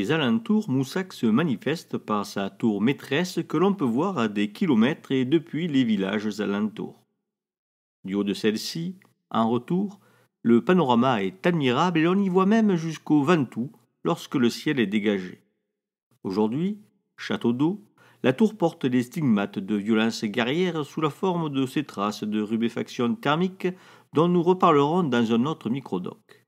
les alentours, Moussac se manifeste par sa tour maîtresse que l'on peut voir à des kilomètres et depuis les villages alentours. Du haut de celle-ci, en retour, le panorama est admirable et l'on y voit même jusqu'au Ventoux lorsque le ciel est dégagé. Aujourd'hui, château d'eau, la tour porte les stigmates de violences guerrières sous la forme de ces traces de rubéfaction thermique dont nous reparlerons dans un autre microdoc.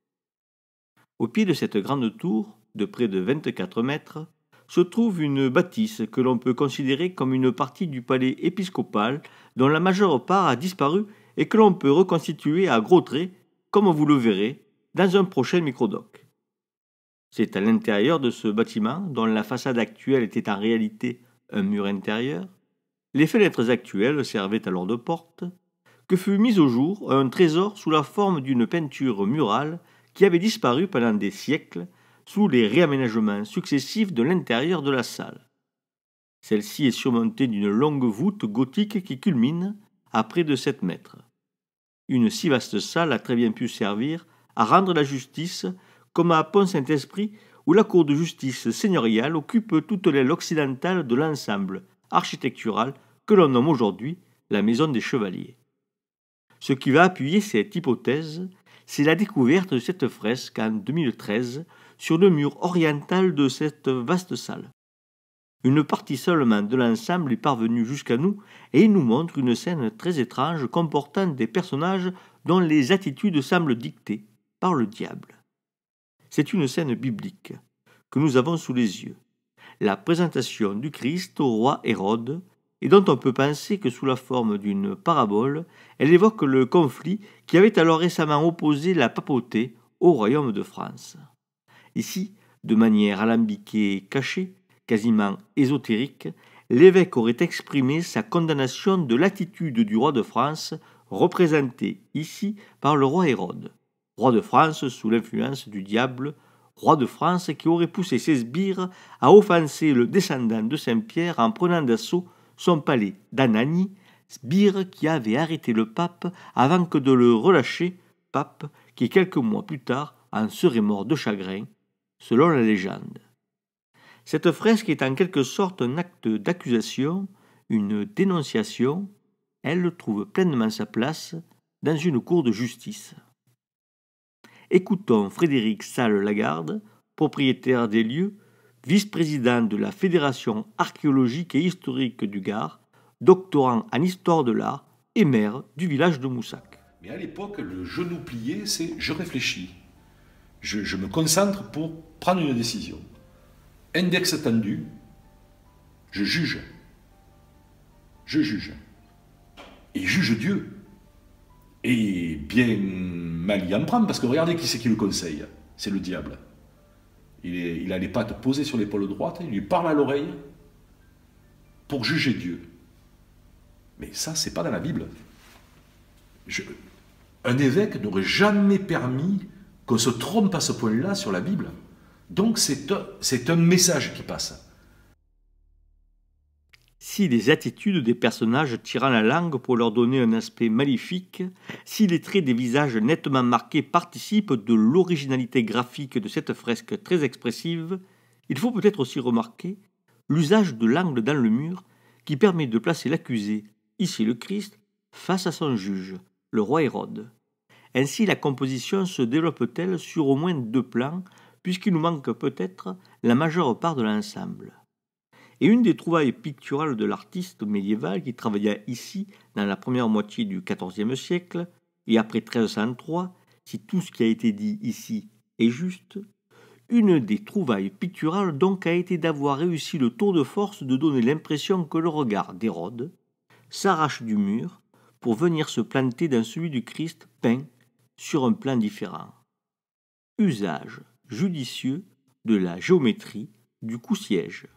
Au pied de cette grande tour, de près de 24 mètres, se trouve une bâtisse que l'on peut considérer comme une partie du palais épiscopal dont la majeure part a disparu et que l'on peut reconstituer à gros traits, comme vous le verrez, dans un prochain microdoc. C'est à l'intérieur de ce bâtiment, dont la façade actuelle était en réalité un mur intérieur, les fenêtres actuelles servaient alors de porte, que fut mis au jour un trésor sous la forme d'une peinture murale qui avait disparu pendant des siècles sous les réaménagements successifs de l'intérieur de la salle. Celle-ci est surmontée d'une longue voûte gothique qui culmine à près de 7 mètres. Une si vaste salle a très bien pu servir à rendre la justice, comme à Pont-Saint-Esprit, où la cour de justice seigneuriale occupe toute l'aile occidentale de l'ensemble architectural que l'on nomme aujourd'hui la Maison des Chevaliers. Ce qui va appuyer cette hypothèse, c'est la découverte de cette fresque en 2013 sur le mur oriental de cette vaste salle. Une partie seulement de l'ensemble est parvenue jusqu'à nous et il nous montre une scène très étrange comportant des personnages dont les attitudes semblent dictées par le diable. C'est une scène biblique que nous avons sous les yeux, la présentation du Christ au roi Hérode, et dont on peut penser que sous la forme d'une parabole, elle évoque le conflit qui avait alors récemment opposé la papauté au royaume de France. Ici, de manière alambiquée et cachée, quasiment ésotérique, l'évêque aurait exprimé sa condamnation de l'attitude du roi de France, représenté ici par le roi Hérode, roi de France sous l'influence du diable, roi de France qui aurait poussé ses sbires à offenser le descendant de Saint-Pierre en prenant d'assaut son palais d'Anagni, sbire qui avait arrêté le pape avant que de le relâcher, pape qui quelques mois plus tard en serait mort de chagrin, selon la légende. Cette fresque est en quelque sorte un acte d'accusation, une dénonciation. Elle trouve pleinement sa place dans une cour de justice. Écoutons Frédéric Salles-Lagarde, propriétaire des lieux, vice-président de la Fédération archéologique et historique du Gard, doctorant en histoire de l'art et maire du village de Moussac. Mais à l'époque, le genou plié, c'est je réfléchis. Je me concentre pour prendre une décision. Index tendu, je juge. Je juge. Et juge Dieu. Et bien mal y en prendre, parce que regardez qui c'est qui le conseille. C'est le diable. Il a les pattes posées sur l'épaule droite, il lui parle à l'oreille pour juger Dieu. Mais ça, c'est pas dans la Bible. Un évêque n'aurait jamais permis qu'on se trompe à ce point-là sur la Bible. Donc c'est un message qui passe. Si les attitudes des personnages tirant la langue pour leur donner un aspect maléfique, si les traits des visages nettement marqués participent de l'originalité graphique de cette fresque très expressive, il faut peut-être aussi remarquer l'usage de l'angle dans le mur qui permet de placer l'accusé, ici le Christ, face à son juge, le roi Hérode. Ainsi la composition se développe-t-elle sur au moins 2 plans, puisqu'il nous manque peut-être la majeure part de l'ensemble. Et une des trouvailles picturales de l'artiste médiéval qui travailla ici dans la première moitié du XIVe siècle, et après 1303, si tout ce qui a été dit ici est juste, une des trouvailles picturales donc a été d'avoir réussi le tour de force de donner l'impression que le regard d'Hérode s'arrache du mur pour venir se planter dans celui du Christ peint sur un plan différent. Usage judicieux de la géométrie du coup-siège.